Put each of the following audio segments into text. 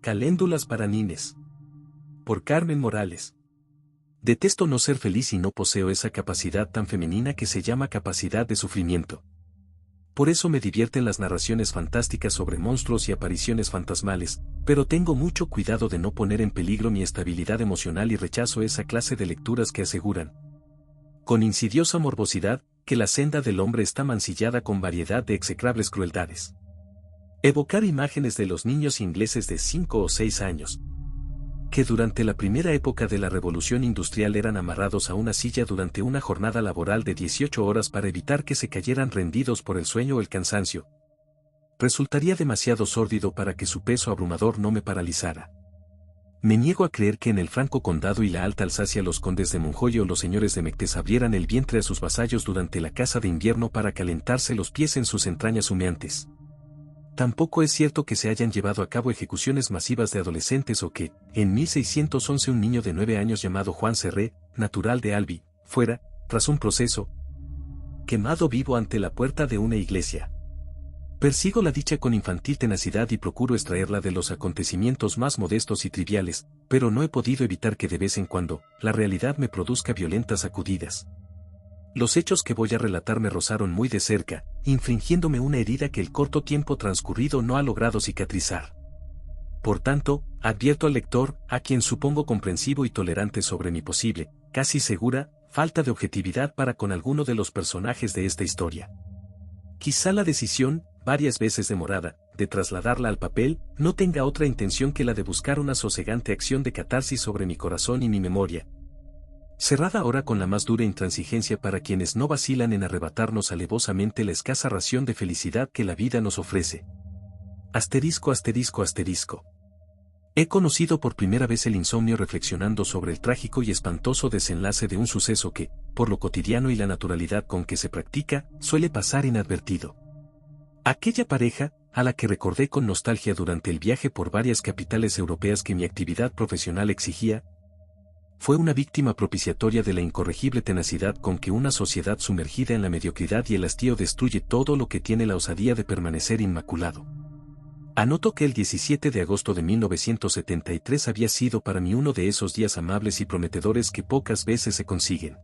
Caléndulas para nines. Por Carmen Morales. Detesto no ser feliz y no poseo esa capacidad tan femenina que se llama capacidad de sufrimiento. Por eso me divierten las narraciones fantásticas sobre monstruos y apariciones fantasmales, pero tengo mucho cuidado de no poner en peligro mi estabilidad emocional y rechazo esa clase de lecturas que aseguran, con insidiosa morbosidad, que la senda del hombre está mancillada con variedad de execrables crueldades. Evocar imágenes de los niños ingleses de 5 o 6 años, que durante la primera época de la revolución industrial eran amarrados a una silla durante una jornada laboral de 18 horas para evitar que se cayeran rendidos por el sueño o el cansancio, resultaría demasiado sórdido para que su peso abrumador no me paralizara. Me niego a creer que en el Franco Condado y la Alta Alsacia los condes de Monjoy o los señores de Mectes abrieran el vientre a sus vasallos durante la caza de invierno para calentarse los pies en sus entrañas humeantes. Tampoco es cierto que se hayan llevado a cabo ejecuciones masivas de adolescentes o que, en 1611 un niño de 9 años llamado Juan Serré, natural de Albi, fuera, tras un proceso, quemado vivo ante la puerta de una iglesia. Persigo la dicha con infantil tenacidad y procuro extraerla de los acontecimientos más modestos y triviales, pero no he podido evitar que de vez en cuando, la realidad me produzca violentas sacudidas. Los hechos que voy a relatar me rozaron muy de cerca, infringiéndome una herida que el corto tiempo transcurrido no ha logrado cicatrizar. Por tanto, advierto al lector, a quien supongo comprensivo y tolerante sobre mi posible, casi segura, falta de objetividad para con alguno de los personajes de esta historia. Quizá la decisión, varias veces demorada, de trasladarla al papel, no tenga otra intención que la de buscar una sosegante acción de catarsis sobre mi corazón y mi memoria, cerrada ahora con la más dura intransigencia para quienes no vacilan en arrebatarnos alevosamente la escasa ración de felicidad que la vida nos ofrece. Asterisco, asterisco, asterisco. He conocido por primera vez el insomnio reflexionando sobre el trágico y espantoso desenlace de un suceso que, por lo cotidiano y la naturalidad con que se practica, suele pasar inadvertido. Aquella pareja, a la que recordé con nostalgia durante el viaje por varias capitales europeas que mi actividad profesional exigía, fue una víctima propiciatoria de la incorregible tenacidad con que una sociedad sumergida en la mediocridad y el hastío destruye todo lo que tiene la osadía de permanecer inmaculado. Anoto que el 17 de agosto de 1973 había sido para mí uno de esos días amables y prometedores que pocas veces se consiguen.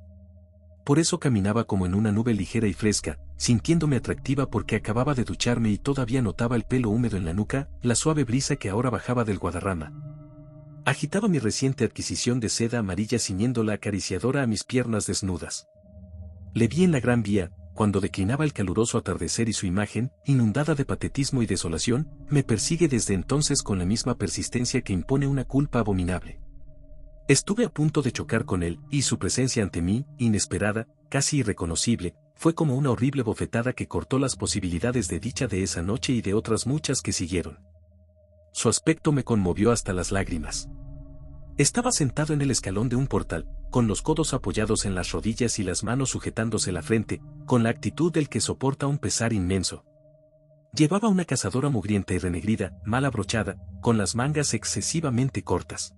Por eso caminaba como en una nube ligera y fresca, sintiéndome atractiva porque acababa de ducharme y todavía notaba el pelo húmedo en la nuca, la suave brisa que ahora bajaba del Guadarrama. Agitaba mi reciente adquisición de seda amarilla ciñéndola acariciadora a mis piernas desnudas. Le vi en la Gran Vía, cuando declinaba el caluroso atardecer y su imagen, inundada de patetismo y desolación, me persigue desde entonces con la misma persistencia que impone una culpa abominable. Estuve a punto de chocar con él, y su presencia ante mí, inesperada, casi irreconocible, fue como una horrible bofetada que cortó las posibilidades de dicha de esa noche y de otras muchas que siguieron. Su aspecto me conmovió hasta las lágrimas. Estaba sentado en el escalón de un portal, con los codos apoyados en las rodillas y las manos sujetándose la frente, con la actitud del que soporta un pesar inmenso. Llevaba una cazadora mugrienta y renegrida, mal abrochada, con las mangas excesivamente cortas.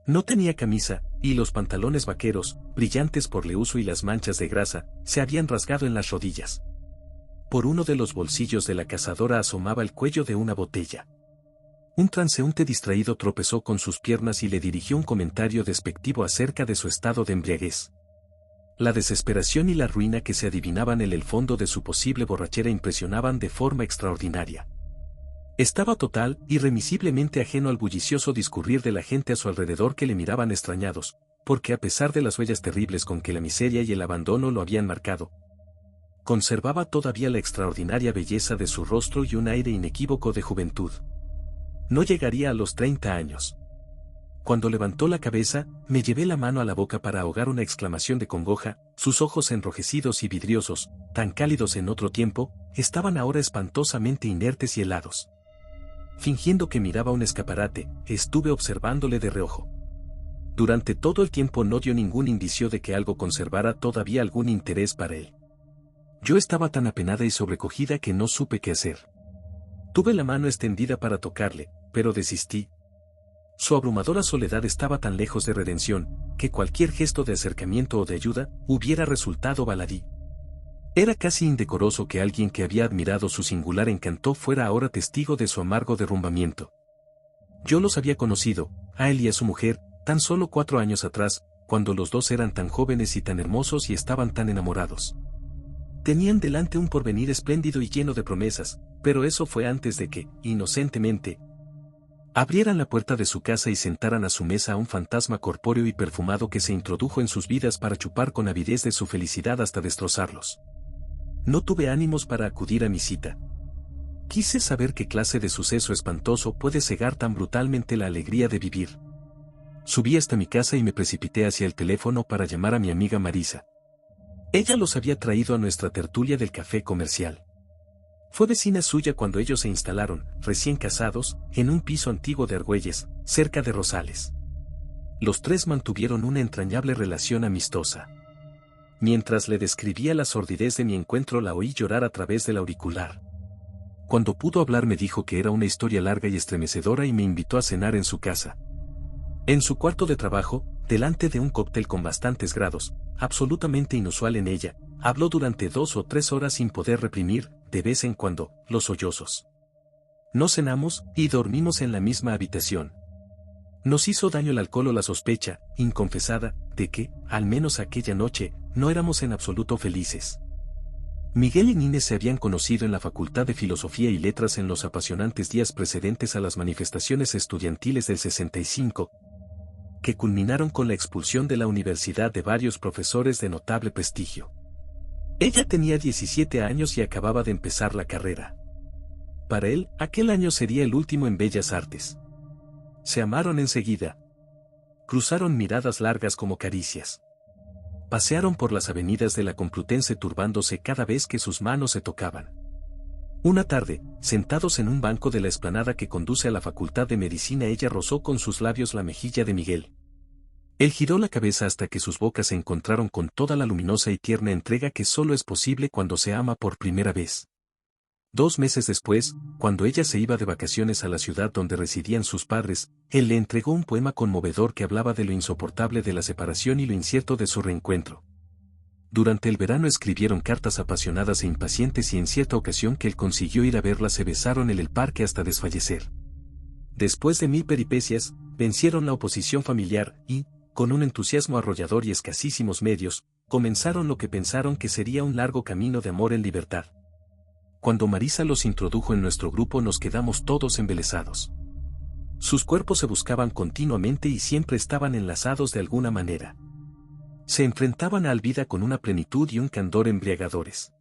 No tenía camisa, y los pantalones vaqueros, brillantes por el uso y las manchas de grasa, se habían rasgado en las rodillas. Por uno de los bolsillos de la cazadora asomaba el cuello de una botella. Un transeúnte distraído tropezó con sus piernas y le dirigió un comentario despectivo acerca de su estado de embriaguez. La desesperación y la ruina que se adivinaban en el fondo de su posible borrachera impresionaban de forma extraordinaria. Estaba total, irremisiblemente ajeno al bullicioso discurrir de la gente a su alrededor que le miraban extrañados, porque a pesar de las huellas terribles con que la miseria y el abandono lo habían marcado, conservaba todavía la extraordinaria belleza de su rostro y un aire inequívoco de juventud. No llegaría a los 30 años. Cuando levantó la cabeza, me llevé la mano a la boca para ahogar una exclamación de congoja, sus ojos enrojecidos y vidriosos, tan cálidos en otro tiempo, estaban ahora espantosamente inertes y helados. Fingiendo que miraba un escaparate, estuve observándole de reojo. Durante todo el tiempo no dio ningún indicio de que algo conservara todavía algún interés para él. Yo estaba tan apenada y sobrecogida que no supe qué hacer. Tuve la mano extendida para tocarle, pero desistí. Su abrumadora soledad estaba tan lejos de redención, que cualquier gesto de acercamiento o de ayuda hubiera resultado baladí. Era casi indecoroso que alguien que había admirado su singular encanto fuera ahora testigo de su amargo derrumbamiento. Yo los había conocido, a él y a su mujer, tan solo 4 años atrás, cuando los dos eran tan jóvenes y tan hermosos y estaban tan enamorados. Tenían delante un porvenir espléndido y lleno de promesas, pero eso fue antes de que, inocentemente, abrieran la puerta de su casa y sentaran a su mesa a un fantasma corpóreo y perfumado que se introdujo en sus vidas para chupar con avidez de su felicidad hasta destrozarlos. No tuve ánimos para acudir a mi cita. Quise saber qué clase de suceso espantoso puede cegar tan brutalmente la alegría de vivir. Subí hasta mi casa y me precipité hacia el teléfono para llamar a mi amiga Marisa. Ella los había traído a nuestra tertulia del café comercial. Fue vecina suya cuando ellos se instalaron, recién casados, en un piso antiguo de Argüelles, cerca de Rosales. Los tres mantuvieron una entrañable relación amistosa. Mientras le describía la sordidez de mi encuentro, la oí llorar a través del auricular. Cuando pudo hablar me dijo que era una historia larga y estremecedora y me invitó a cenar en su casa. En su cuarto de trabajo, delante de un cóctel con bastantes grados, absolutamente inusual en ella, habló durante 2 o 3 horas sin poder reprimir, de vez en cuando, los sollozos. No cenamos, y dormimos en la misma habitación. Nos hizo daño el alcohol o la sospecha, inconfesada, de que, al menos aquella noche, no éramos en absoluto felices. Miguel y Nines se habían conocido en la Facultad de Filosofía y Letras en los apasionantes días precedentes a las manifestaciones estudiantiles del 65, que culminaron con la expulsión de la universidad de varios profesores de notable prestigio. Ella tenía 17 años y acababa de empezar la carrera. Para él, aquel año sería el último en Bellas Artes. Se amaron enseguida. Cruzaron miradas largas como caricias. Pasearon por las avenidas de la Complutense turbándose cada vez que sus manos se tocaban. Una tarde, sentados en un banco de la explanada que conduce a la Facultad de Medicina, ella rozó con sus labios la mejilla de Miguel. Él giró la cabeza hasta que sus bocas se encontraron con toda la luminosa y tierna entrega que solo es posible cuando se ama por primera vez. 2 meses después, cuando ella se iba de vacaciones a la ciudad donde residían sus padres, él le entregó un poema conmovedor que hablaba de lo insoportable de la separación y lo incierto de su reencuentro. Durante el verano escribieron cartas apasionadas e impacientes y en cierta ocasión que él consiguió ir a verla se besaron en el parque hasta desfallecer. Después de 1000 peripecias, vencieron la oposición familiar y, con un entusiasmo arrollador y escasísimos medios, comenzaron lo que pensaron que sería un largo camino de amor en libertad. Cuando Marisa los introdujo en nuestro grupo nos quedamos todos embelesados. Sus cuerpos se buscaban continuamente y siempre estaban enlazados de alguna manera. Se enfrentaban a la vida con una plenitud y un candor embriagadores.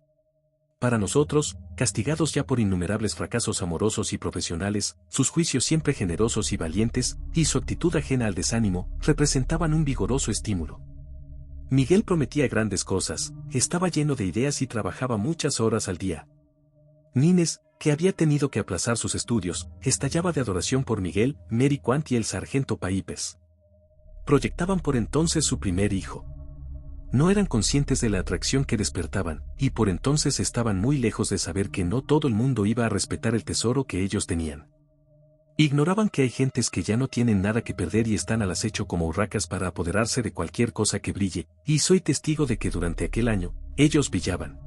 Para nosotros, castigados ya por innumerables fracasos amorosos y profesionales, sus juicios siempre generosos y valientes, y su actitud ajena al desánimo, representaban un vigoroso estímulo. Miguel prometía grandes cosas, estaba lleno de ideas y trabajaba muchas horas al día. Nines, que había tenido que aplazar sus estudios, estallaba de adoración por Miguel, Mary Quant y el sargento Paipes. Proyectaban por entonces su primer hijo. No eran conscientes de la atracción que despertaban, y por entonces estaban muy lejos de saber que no todo el mundo iba a respetar el tesoro que ellos tenían. Ignoraban que hay gentes que ya no tienen nada que perder y están al acecho como urracas para apoderarse de cualquier cosa que brille, y soy testigo de que durante aquel año, ellos brillaban.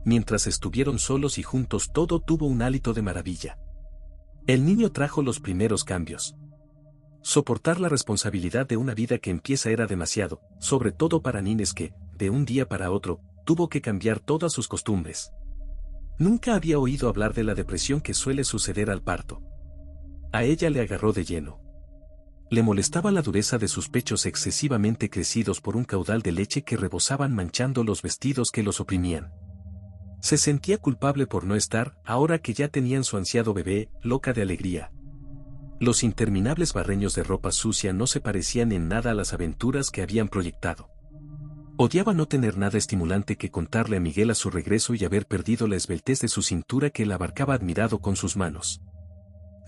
Mientras estuvieron solos y juntos todo tuvo un hálito de maravilla. El niño trajo los primeros cambios. Soportar la responsabilidad de una vida que empieza era demasiado, sobre todo para Nines que, de un día para otro, tuvo que cambiar todas sus costumbres. Nunca había oído hablar de la depresión que suele suceder al parto. A ella le agarró de lleno. Le molestaba la dureza de sus pechos excesivamente crecidos por un caudal de leche que rebosaban manchando los vestidos que los oprimían. Se sentía culpable por no estar, ahora que ya tenían su ansiado bebé, loca de alegría. Los interminables barreños de ropa sucia no se parecían en nada a las aventuras que habían proyectado. Odiaba no tener nada estimulante que contarle a Miguel a su regreso y haber perdido la esbeltez de su cintura que él abarcaba admirado con sus manos.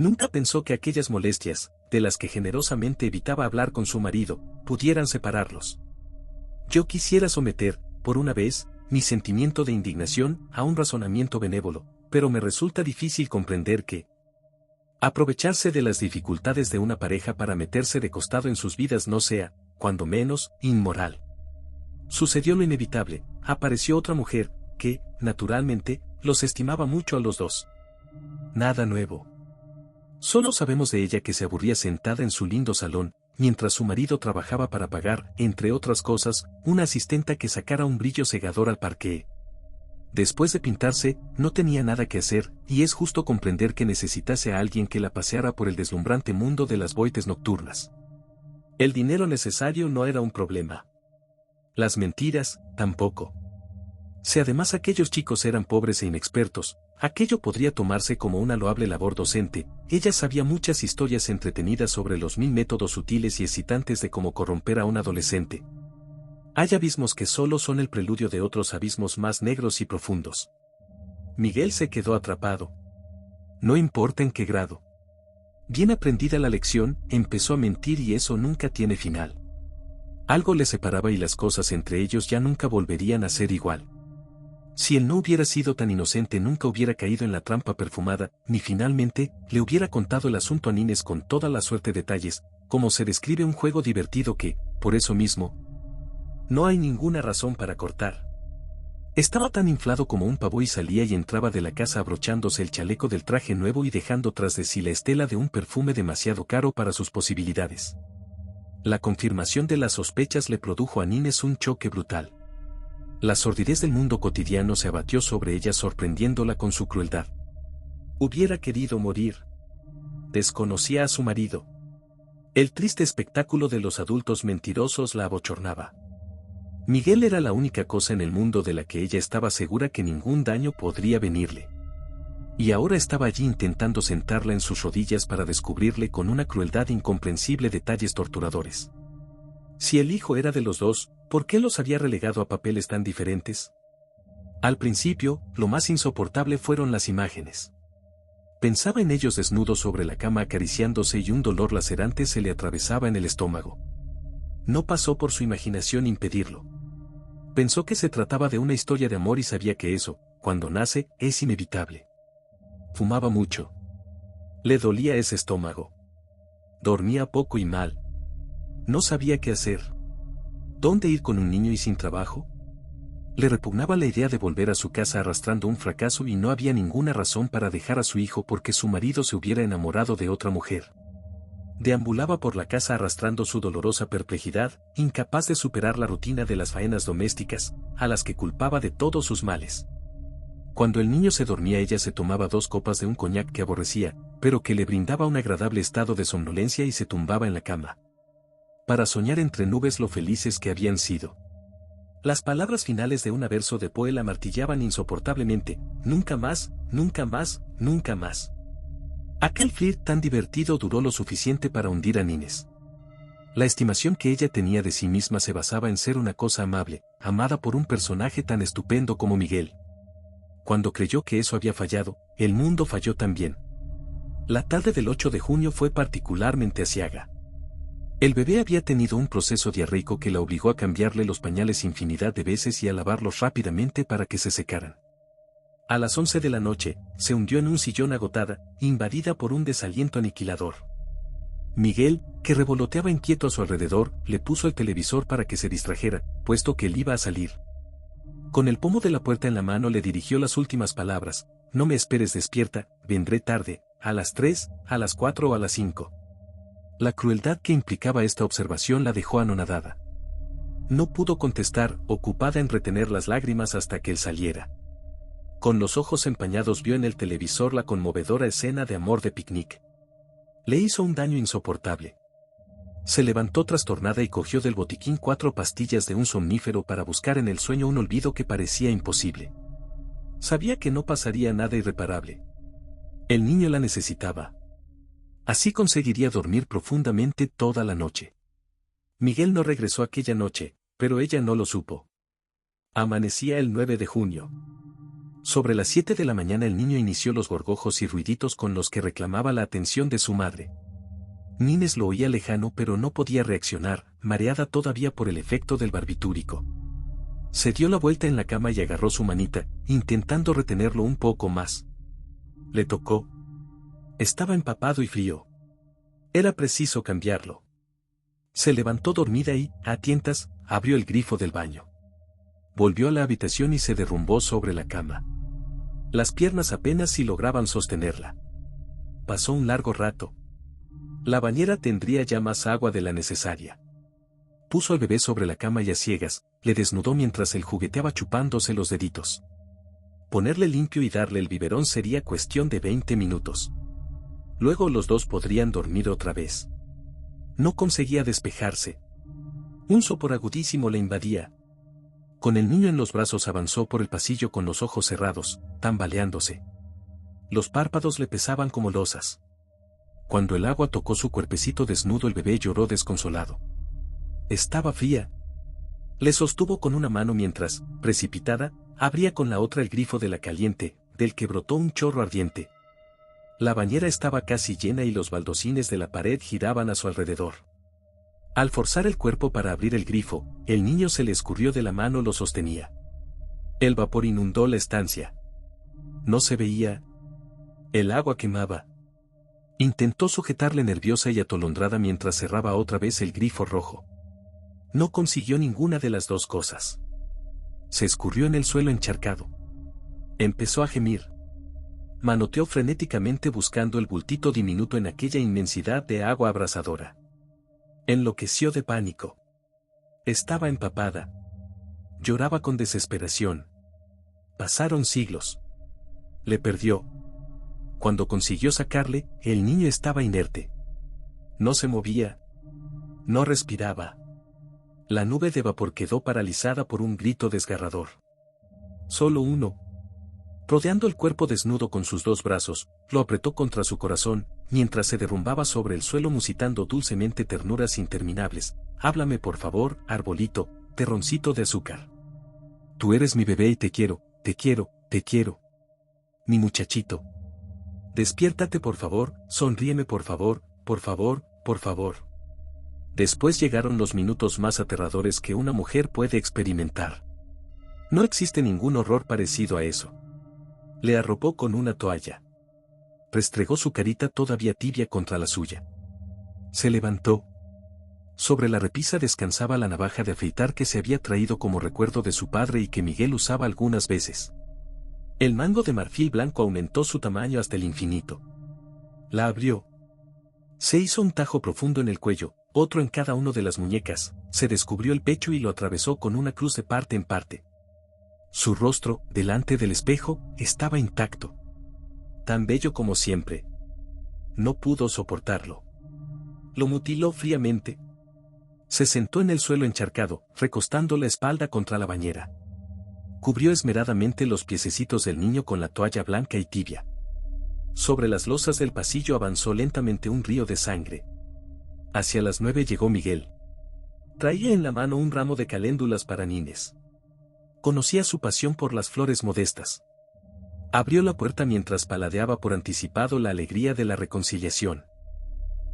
Nunca pensó que aquellas molestias, de las que generosamente evitaba hablar con su marido, pudieran separarlos. Yo quisiera someter, por una vez, mi sentimiento de indignación a un razonamiento benévolo, pero me resulta difícil comprender que aprovecharse de las dificultades de una pareja para meterse de costado en sus vidas no sea, cuando menos, inmoral. Sucedió lo inevitable, apareció otra mujer, que, naturalmente, los estimaba mucho a los dos. Nada nuevo. Solo sabemos de ella que se aburría sentada en su lindo salón, mientras su marido trabajaba para pagar, entre otras cosas, una asistenta que sacara un brillo cegador al parqué. Después de pintarse, no tenía nada que hacer, y es justo comprender que necesitase a alguien que la paseara por el deslumbrante mundo de las boites nocturnas. El dinero necesario no era un problema. Las mentiras, tampoco. Si además aquellos chicos eran pobres e inexpertos, aquello podría tomarse como una loable labor docente. Ella sabía muchas historias entretenidas sobre los 1000 métodos sutiles y excitantes de cómo corromper a un adolescente. Hay abismos que solo son el preludio de otros abismos más negros y profundos. Miguel se quedó atrapado. No importa en qué grado. Bien aprendida la lección, empezó a mentir y eso nunca tiene final. Algo le separaba y las cosas entre ellos ya nunca volverían a ser igual. Si él no hubiera sido tan inocente nunca hubiera caído en la trampa perfumada, ni finalmente, le hubiera contado el asunto a Nines con toda la suerte de detalles, como se describe un juego divertido que, por eso mismo, no hay ninguna razón para cortar. Estaba tan inflado como un pavo y salía y entraba de la casa abrochándose el chaleco del traje nuevo y dejando tras de sí la estela de un perfume demasiado caro para sus posibilidades. La confirmación de las sospechas le produjo a Nines un choque brutal. La sordidez del mundo cotidiano se abatió sobre ella sorprendiéndola con su crueldad. Hubiera querido morir. Desconocía a su marido. El triste espectáculo de los adultos mentirosos la abochornaba. Miguel era la única cosa en el mundo de la que ella estaba segura que ningún daño podría venirle. Y ahora estaba allí intentando sentarla en sus rodillas para descubrirle con una crueldad incomprensible detalles torturadores. Si el hijo era de los dos, ¿por qué los había relegado a papeles tan diferentes? Al principio, lo más insoportable fueron las imágenes. Pensaba en ellos desnudos sobre la cama acariciándose y un dolor lacerante se le atravesaba en el estómago. No pasó por su imaginación impedirlo. Pensó que se trataba de una historia de amor y sabía que eso, cuando nace, es inevitable. Fumaba mucho. Le dolía ese estómago. Dormía poco y mal. No sabía qué hacer. ¿Dónde ir con un niño y sin trabajo? Le repugnaba la idea de volver a su casa arrastrando un fracaso y no había ninguna razón para dejar a su hijo porque su marido se hubiera enamorado de otra mujer. Deambulaba por la casa arrastrando su dolorosa perplejidad, incapaz de superar la rutina de las faenas domésticas, a las que culpaba de todos sus males. Cuando el niño se dormía ella se tomaba 2 copas de un coñac que aborrecía, pero que le brindaba un agradable estado de somnolencia y se tumbaba en la cama. Para soñar entre nubes lo felices que habían sido. Las palabras finales de un verso de Poe la martillaban insoportablemente, nunca más, nunca más, nunca más. Aquel flirt tan divertido duró lo suficiente para hundir a Nines. La estimación que ella tenía de sí misma se basaba en ser una cosa amable, amada por un personaje tan estupendo como Miguel. Cuando creyó que eso había fallado, el mundo falló también. La tarde del 8 de junio fue particularmente aciaga. El bebé había tenido un proceso diarreico que la obligó a cambiarle los pañales infinidad de veces y a lavarlos rápidamente para que se secaran. A las 11 de la noche, se hundió en un sillón agotada, invadida por un desaliento aniquilador. Miguel, que revoloteaba inquieto a su alrededor, le puso el televisor para que se distrajera, puesto que él iba a salir. Con el pomo de la puerta en la mano le dirigió las últimas palabras: no me esperes despierta, vendré tarde, a las 3, a las 4 o a las 5. La crueldad que implicaba esta observación la dejó anonadada. No pudo contestar, ocupada en retener las lágrimas hasta que él saliera. Con los ojos empañados vio en el televisor la conmovedora escena de amor de picnic. Le hizo un daño insoportable. Se levantó trastornada y cogió del botiquín 4 pastillas de un somnífero para buscar en el sueño un olvido que parecía imposible. Sabía que no pasaría nada irreparable. El niño la necesitaba. Así conseguiría dormir profundamente toda la noche. Miguel no regresó aquella noche, pero ella no lo supo. Amanecía el 9 de junio. Sobre las 7 de la mañana el niño inició los gorgojos y ruiditos con los que reclamaba la atención de su madre. Nines lo oía lejano pero no podía reaccionar, mareada todavía por el efecto del barbitúrico. Se dio la vuelta en la cama y agarró su manita, intentando retenerlo un poco más. Le tocó. Estaba empapado y frío. Era preciso cambiarlo. Se levantó dormida y, a tientas, abrió el grifo del baño. Volvió a la habitación y se derrumbó sobre la cama. Las piernas apenas si lograban sostenerla. pasó un largo rato. La bañera tendría ya más agua de la necesaria. Puso al bebé sobre la cama y a ciegas, le desnudó mientras él jugueteaba chupándose los deditos. Ponerle limpio y darle el biberón sería cuestión de 20 minutos. Luego los dos podrían dormir otra vez. No conseguía despejarse. Un sopor agudísimo le invadía. Con el niño en los brazos avanzó por el pasillo con los ojos cerrados, tambaleándose. Los párpados le pesaban como losas. Cuando el agua tocó su cuerpecito desnudo, el bebé lloró desconsolado. Estaba fría. Le sostuvo con una mano mientras, precipitada, abría con la otra el grifo de la caliente, del que brotó un chorro ardiente. La bañera estaba casi llena y los baldosines de la pared giraban a su alrededor. Al forzar el cuerpo para abrir el grifo, el niño se le escurrió de la mano, lo sostenía. El vapor inundó la estancia. No se veía. El agua quemaba. Intentó sujetarle nerviosa y atolondrada mientras cerraba otra vez el grifo rojo. No consiguió ninguna de las dos cosas. Se escurrió en el suelo encharcado. Empezó a gemir. Manoteó frenéticamente buscando el bultito diminuto en aquella inmensidad de agua abrasadora. Enloqueció de pánico. Estaba empapada. Lloraba con desesperación. Pasaron siglos. Le perdió. Cuando consiguió sacarle, el niño estaba inerte. No se movía. No respiraba. La nube de vapor quedó paralizada por un grito desgarrador. Solo uno. Rodeando el cuerpo desnudo con sus dos brazos, lo apretó contra su corazón, mientras se derrumbaba sobre el suelo musitando dulcemente ternuras interminables. Háblame por favor, arbolito, terroncito de azúcar. Tú eres mi bebé y te quiero, te quiero, te quiero. Mi muchachito. Despiértate por favor, sonríeme por favor, por favor, por favor. Después llegaron los minutos más aterradores que una mujer puede experimentar. No existe ningún horror parecido a eso. Le arropó con una toalla. Restregó su carita todavía tibia contra la suya. Se levantó. Sobre la repisa descansaba la navaja de afeitar que se había traído como recuerdo de su padre y que Miguel usaba algunas veces. El mango de marfil blanco aumentó su tamaño hasta el infinito. La abrió. Se hizo un tajo profundo en el cuello, otro en cada una de las muñecas, se descubrió el pecho y lo atravesó con una cruz de parte en parte. Su rostro, delante del espejo, estaba intacto. Tan bello como siempre. No pudo soportarlo. Lo mutiló fríamente. Se sentó en el suelo encharcado, recostando la espalda contra la bañera. Cubrió esmeradamente los piececitos del niño con la toalla blanca y tibia. Sobre las losas del pasillo avanzó lentamente un río de sangre. Hacia las 9 llegó Miguel. Traía en la mano un ramo de caléndulas para Nines. Conocía su pasión por las flores modestas. Abrió la puerta mientras paladeaba por anticipado la alegría de la reconciliación.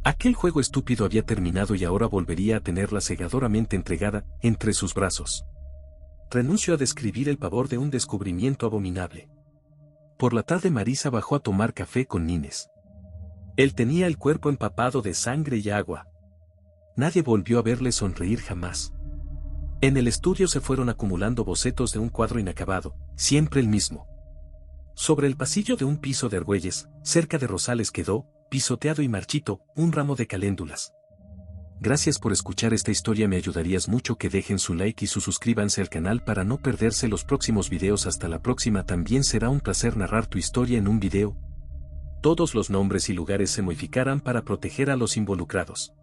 Aquel juego estúpido había terminado y ahora volvería a tenerla cegadoramente entregada entre sus brazos. Renuncio a describir el pavor de un descubrimiento abominable. Por la tarde Marisa bajó a tomar café con Nines. Él tenía el cuerpo empapado de sangre y agua. Nadie volvió a verle sonreír jamás. En el estudio se fueron acumulando bocetos de un cuadro inacabado, siempre el mismo. Sobre el pasillo de un piso de argüelles, cerca de Rosales quedó, pisoteado y marchito, un ramo de caléndulas. Gracias por escuchar esta historia, me ayudarías mucho que dejen su like y suscríbanse al canal para no perderse los próximos videos. Hasta la próxima. También será un placer narrar tu historia en un video. Todos los nombres y lugares se modificarán para proteger a los involucrados.